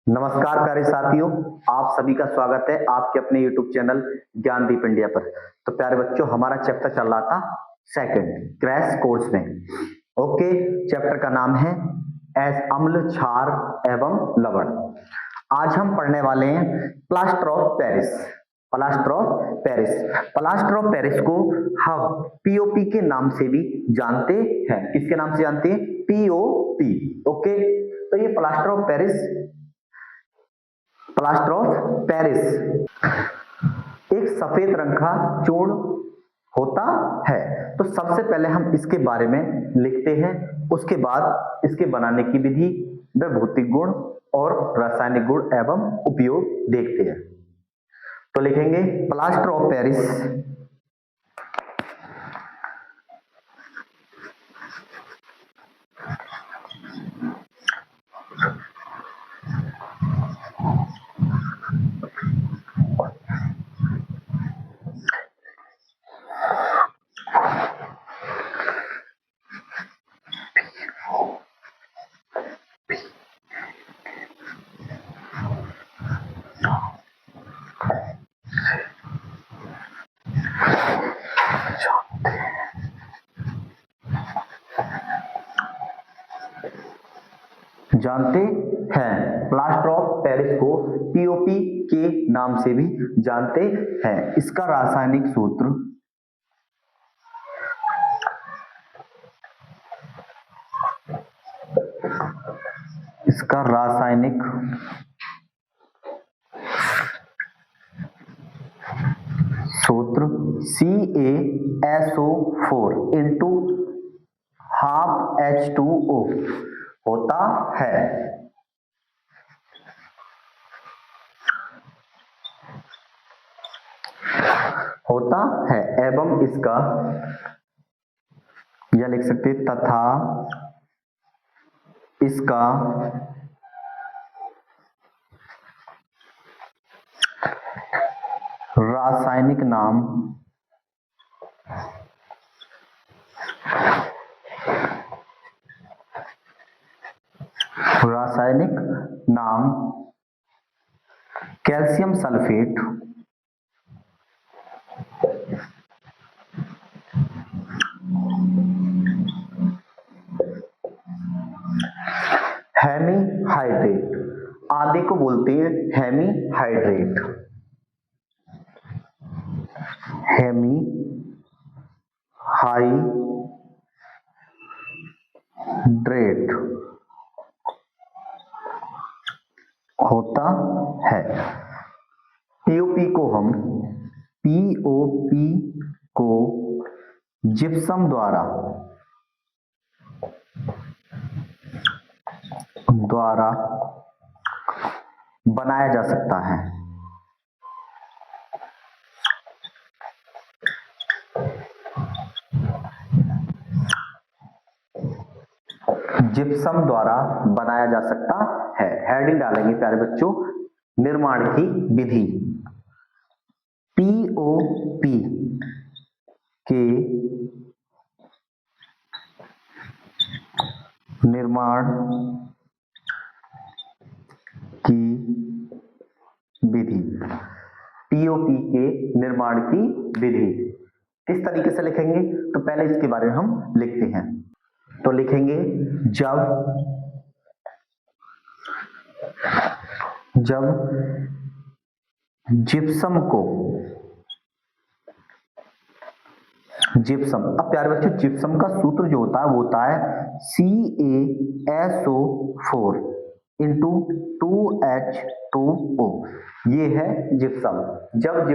नमस्कार प्यारे साथियों, आप सभी का स्वागत है आपके अपने YouTube चैनल ज्ञानदीप इंडिया पर। तो प्यारे बच्चों, हमारा चैप्टर चल रहा था सेकंड क्रैश कोर्स में। ओके, चैप्टर का नाम है अम्ल, क्षार एवं लवण। आज हम पढ़ने वाले हैं plaster of Paris. Plaster of Paris, plaster of Paris को हम पीओपी के नाम से भी जानते हैं। किसके नाम से जानते हैं? पीओपी। ओके, तो ये plaster of Paris, plaster of Paris एक सफेद रंग का चूर्ण होता है। तो सबसे पहले हम इसके बारे में लिखते हैं, उसके बाद इसके बनाने की विधि व भौतिक गुण और रासायनिक गुण एवं उपयोग देखते हैं। तो लिखेंगे प्लास्टर ऑफ पेरिस जानते हैं। प्लास्टर ऑफ पेरिस को पीओपी के नाम से भी जानते हैं। इसका रासायनिक सूत्र CaSO4 इंटू हाफ H2O होता है एवं इसका यह लिख सकते तथा इसका रासायनिक नाम कैल्शियम सल्फेट हेमीहाइड्रेट, आदि को बोलते हैं हेमीहाइड्रेट। हेमीहाइड्रेट होता है। पीओपी को जिप्सम द्वारा बनाया जा सकता है। जिप्सम द्वारा बनाया जा सकता है। हेडिंग डालेंगे प्यारे बच्चों, निर्माण की विधि। पीओपी के निर्माण की विधि। पीओपी के निर्माण की विधि किस तरीके से लिखेंगे? तो पहले इसके बारे में हम लिखते हैं। तो लिखेंगे जब जिप्सम, अब प्यारे बच्चों जिप्सम का सूत्र जो होता है वो होता है CaSO4 इंटू 2H2O। ये है जिप्सम। जब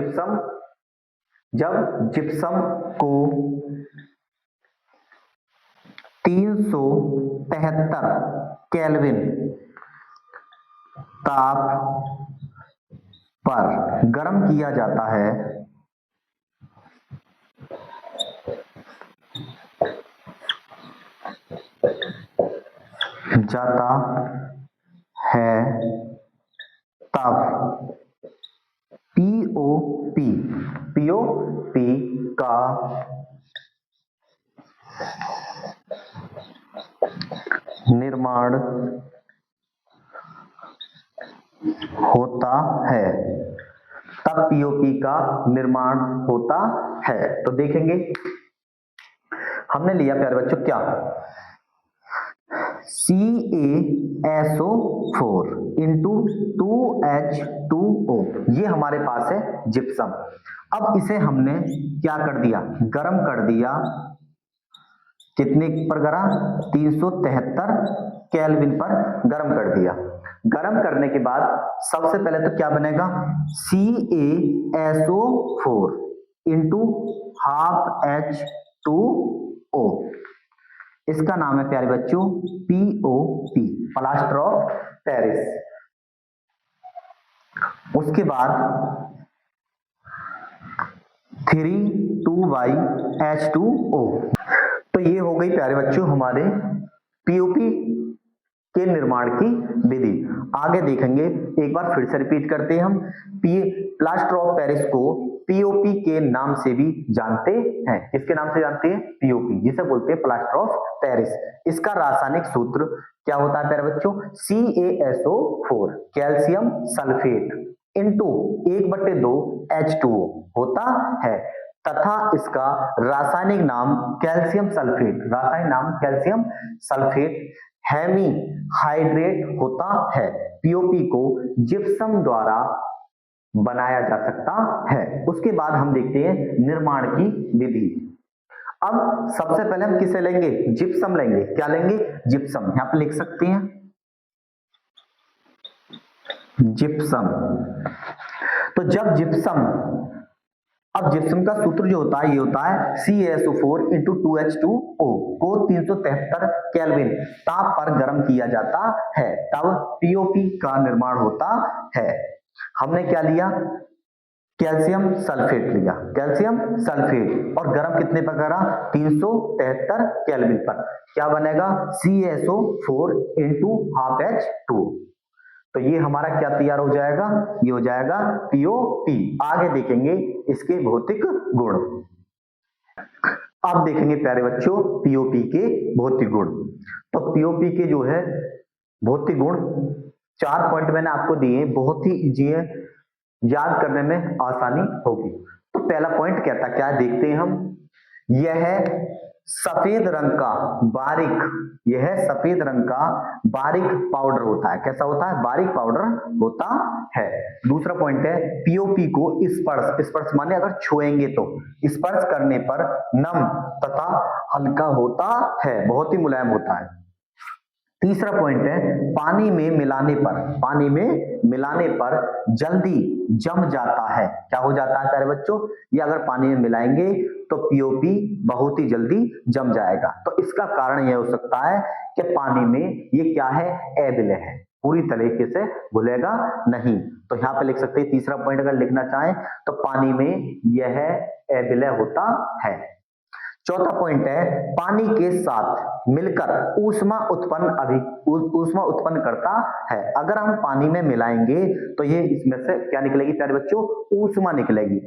जिप्सम को 373 केल्विन ताप पर गर्म किया जाता है तब पीओपी का निर्माण होता है, तब पीओपी का निर्माण होता है। तो देखेंगे हमने लिया प्यारे बच्चों क्या, CaSO4 इंटू 2H2O, ये हमारे पास है जिप्सम। अब इसे हमने क्या कर दिया, गर्म कर दिया, कितने पर गरा, 373 केल्विन पर गर्म कर दिया। गर्म करने के बाद सबसे पहले तो क्या बनेगा, CaSO4 इंटू ½ H2O, इसका नाम है प्यारे बच्चों POP, प्लास्टर ऑफ पेरिस। उसके बाद 3,2H2O। तो ये हो गई प्यारे बच्चों हमारे पीओपी के निर्माण की विधि। आगे देखेंगे, एक बार फिर से रिपीट करते हैं हम, प्लास्टर ऑफ पेरिस को पीओपी के नाम से भी जानते हैं। किसके नाम से जानते हैं, पीओपी, जिसे बोलते हैं प्लास्टर ऑफ पेरिस। इसका रासायनिक सूत्र क्या होता है प्यारे बच्चों, CaSO4 calcium sulphate into 1/2 H2O होता है, तथा इसका रासायनिक नाम कैल्शियम सल्फेट, रासायनिक नाम कैल्शियम सल्फेट हेमी हाइड्रेट होता है। पीओपी को जिप्सम द्वारा बनाया जा सकता है। उसके बाद हम देखते हैं निर्माण की विधि। अब सबसे पहले हम किसे लेंगे, जिप्सम लेंगे। क्या लेंगे, जिप्सम, यहां पे लिख सकते हैं जिप्सम। तो जब जिप्सम, अब जिप्सम का सूत्र जो होता है ये होता है CaSO4 इंटू 2H2O को 373 केल्विन ताप पर गर्म किया जाता है, तब पीओपी का निर्माण होता है। हमने क्या लिया, कैल्शियम सल्फेट लिया, कैल्शियम सल्फेट, और गर्म कितने पर करा, 373 केल्विन पर। क्या बनेगा, CaSO4 इंटू ½ H2O। तो ये हमारा क्या तैयार हो जाएगा, ये हो जाएगा पीओपी। आगे देखेंगे इसके भौतिक गुण। अब देखेंगे प्यारे बच्चों पीओपी के भौतिक गुण। तो पीओपी के जो है भौतिक गुण 4 पॉइंट मैंने आपको दिए, बहुत ही इजी है, याद करने में आसानी होगी। तो पहला पॉइंट क्या था, क्या देखते हैं हम, यह सफेद रंग का बारीक, यह सफेद रंग का बारीक पाउडर होता है। कैसा होता है, बारीक पाउडर होता है। दूसरा पॉइंट है पीओपी को स्पर्श, स्पर्श माने अगर छुएंगे तो, स्पर्श करने पर नम तथा हल्का होता है, बहुत ही मुलायम होता है। तीसरा पॉइंट है पानी में मिलाने पर, पानी में मिलाने पर जल्दी जम जाता है। क्या हो जाता है प्यारे बच्चों, ये अगर पानी में मिलाएंगे तो पीओपी बहुत ही जल्दी जम जाएगा। तो इसका कारण यह हो सकता है कि पानी में ये क्या है, अविलय है, पूरी तरीके से घुलेगा नहीं। तो यहाँ पे लिख सकते हैं, तीसरा पॉइंट अगर लिखना चाहें तो पानी में यह अविलय होता है। चौथा पॉइंट है पानी के साथ मिलकर ऊष्मा उत्पन्न करता है। अगर हम पानी में मिलाएंगे तो ये इसमें से क्या निकलेगी प्यारे बच्चों, ऊष्मा निकलेगी।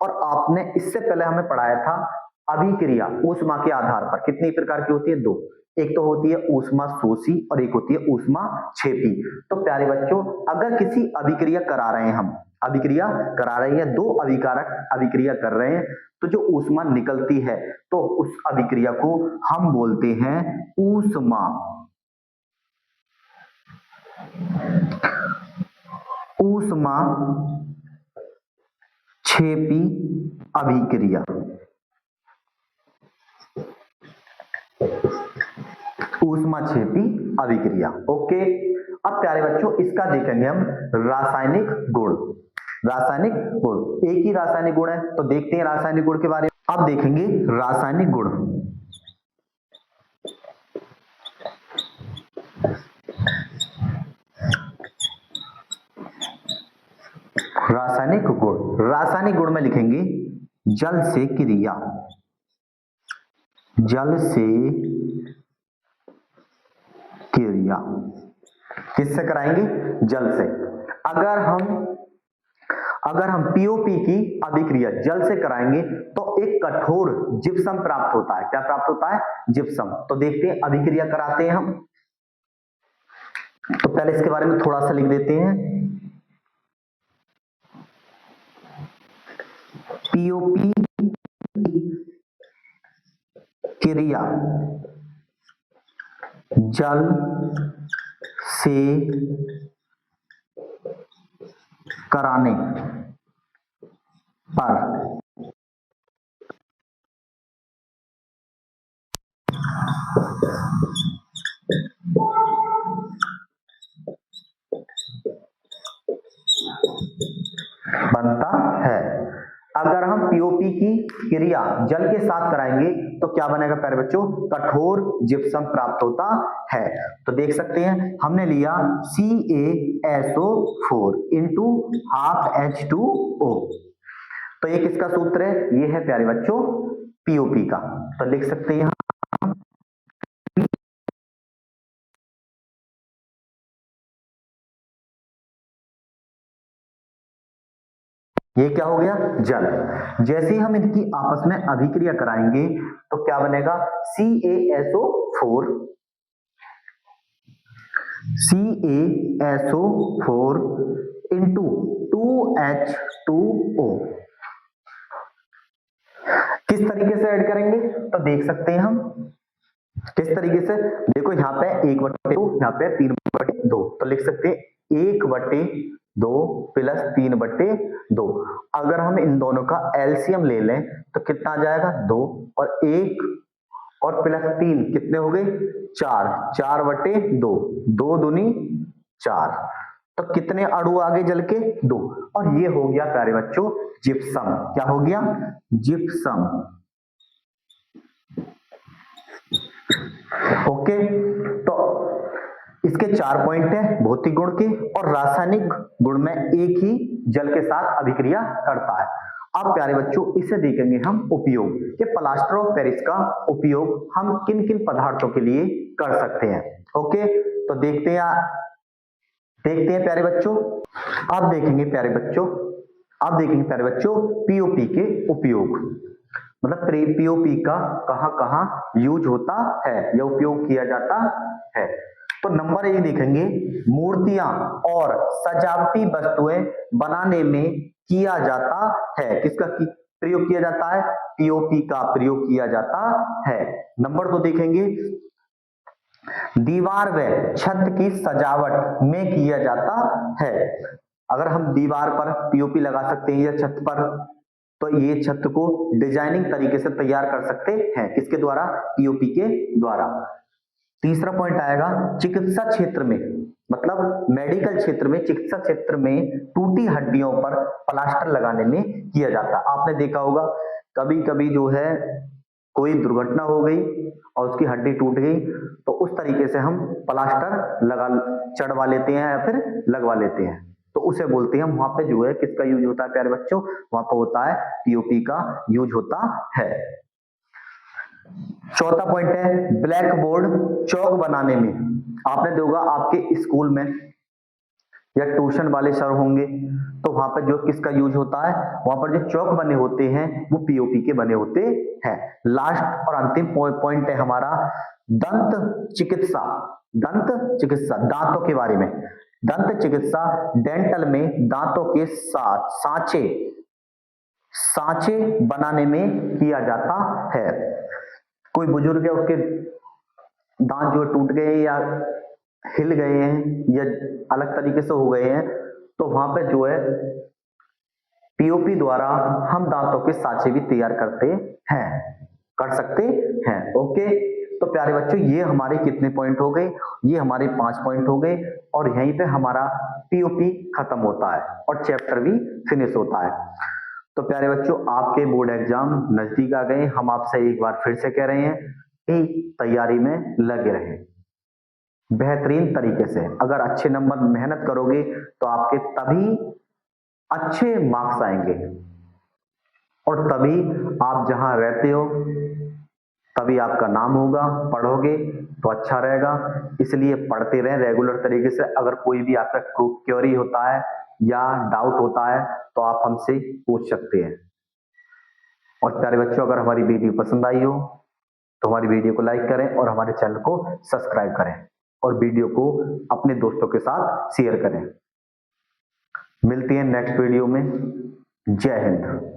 और आपने इससे पहले हमें पढ़ाया था अभिक्रिया ऊष्मा के आधार पर कितनी प्रकार की होती है, 2, एक तो होती है ऊष्मा शोषी और एक होती है ऊष्मा क्षेपी। तो प्यारे बच्चों अगर किसी अभिक्रिया करा रहे हैं, हम अभिक्रिया करा रहे हैं, 2 अभिकारक अभिक्रिया कर रहे हैं, तो जो ऊष्मा निकलती है तो उस अभिक्रिया को हम बोलते हैं ऊष्मा क्षेपी अभिक्रिया। ऊष्मा क्षेपी अभिक्रिया। ओके, अब प्यारे बच्चों इसका देखेंगे हम रासायनिक गुण। रासायनिक गुण, एक ही रासायनिक गुण है तो देखते हैं रासायनिक गुण के बारे में। अब देखेंगे रासायनिक गुण। रासायनिक गुण, रासायनिक गुण में लिखेंगे जल से क्रिया, जल से क्रिया किससे कराएंगे, जल से। अगर हम पीओपी की अभिक्रिया जल से कराएंगे तो एक कठोर जिप्सम प्राप्त होता है। क्या प्राप्त होता है, जिप्सम। तो देखते हैं अभिक्रिया कराते हैं हम। तो पहले इसके बारे में थोड़ा सा लिख देते हैं। पीओपी क्रिया जल से कराने पर बनता है। अगर हम पीओपी की क्रिया जल के साथ कराएंगे तो क्या बनेगा प्यारे बच्चों, कठोर जिप्सम प्राप्त होता है। तो देख सकते हैं हमने लिया CaSO4 इंटू हाफ H2O। तो ये किसका सूत्र है, ये है प्यारे बच्चों पीओपी का। तो लिख सकते हैं ये क्या हो गया, जल। जैसे ही हम इनकी आपस में अभिक्रिया कराएंगे तो क्या बनेगा, CaSO4 इंटू 2H2O। किस तरीके से ऐड करेंगे तो देख सकते हैं हम किस तरीके से। देखो यहाँ पे 1/2, यहाँ पे 3/2, तो लिख सकते हैं 1/2 प्लस 3/2। अगर हम इन दोनों का एलसीएम ले लें तो कितना आ जाएगा, 2 और 1 और प्लस 3 कितने हो गए, 4, 4/2, 2 दूनी 4। तो कितने अणु आगे जल के, 2। और ये हो गया प्यारे बच्चों जिप्सम। क्या हो गया, जिप्सम। ओके, तो इसके 4 पॉइंट है भौतिक गुण के, और रासायनिक गुण में एक ही जल के साथ अभिक्रिया करता है। अब प्यारे बच्चों इसे देखेंगे हम उपयोग, कि प्लास्टर ऑफ पेरिस का उपयोग हम किन किन पदार्थों के लिए कर सकते हैं। ओके, तो देखते हैं प्यारे बच्चों। अब देखेंगे प्यारे बच्चों पीओपी के उपयोग, मतलब पीओपी का कहां कहां यूज होता है या उपयोग किया जाता है। तो नंबर 1 देखेंगे, मूर्तियां और सजावटी वस्तुएं बनाने में किया जाता है। किसका प्रयोग किया जाता है, पीओपी का प्रयोग किया जाता है। नंबर 2 देखेंगे, दीवार व छत की सजावट में किया जाता है। अगर हम दीवार पर पीओपी लगा सकते हैं या छत पर, तो ये छत को डिजाइनिंग तरीके से तैयार कर सकते हैं, किसके द्वारा, पीओपी के द्वारा। तीसरा पॉइंट आएगा, चिकित्सा क्षेत्र में, मतलब मेडिकल क्षेत्र में, चिकित्सा क्षेत्र में टूटी हड्डियों पर प्लास्टर लगाने में किया जाता है। आपने देखा होगा कभी कभी जो है कोई दुर्घटना हो गई और उसकी हड्डी टूट गई, तो उस तरीके से हम प्लास्टर चढ़वा लेते हैं या फिर लगवा लेते हैं, तो उसे बोलते हैं, वहां पे जो है किसका यूज होता है प्यारे बच्चों, वहां पर होता है पीओपी का यूज होता है। चौथा पॉइंट है, ब्लैक बोर्ड चौक बनाने में। आपने देखा आपके स्कूल में या ट्यूशन वाले सर होंगे, तो वहां पर जो किसका यूज होता है, वहां पर जो चौक बने होते हैं वो पीओपी के बने होते हैं। लास्ट और अंतिम पॉइंट है हमारा दंत चिकित्सा, दांतों के बारे में। दंत चिकित्सा डेंटल में दांतों के साथ सांचे बनाने में किया जाता है। कोई बुजुर्ग है, उसके दांत जो टूट गए या हिल गए हैं या अलग तरीके से हो गए हैं, तो वहां पे जो है पीओपी द्वारा हम दांतों के सांचे भी तैयार कर सकते हैं। ओके, तो प्यारे बच्चों ये हमारे कितने पॉइंट हो गए, ये हमारे 5 पॉइंट हो गए, और यहीं पे हमारा पीओपी खत्म होता है और चैप्टर भी फिनिश होता है। तो प्यारे बच्चों आपके बोर्ड एग्जाम नजदीक आ गए, हम आपसे एक बार फिर से कह रहे हैं कि तैयारी में लगे रहें बेहतरीन तरीके से। अगर अच्छे नंबर मेहनत करोगे तो आपके तभी अच्छे मार्क्स आएंगे, और तभी आप जहां रहते हो तभी आपका नाम होगा। पढ़ोगे तो अच्छा रहेगा, इसलिए पढ़ते रहें रेगुलर तरीके से। अगर कोई भी आपका क्वेरी होता है या डाउट होता है तो आप हमसे पूछ सकते हैं। और प्यारे बच्चों अगर हमारी वीडियो पसंद आई हो तो हमारी वीडियो को लाइक करें और हमारे चैनल को सब्सक्राइब करें, और वीडियो को अपने दोस्तों के साथ शेयर करें। मिलती हैं नेक्स्ट वीडियो में। जय हिंद।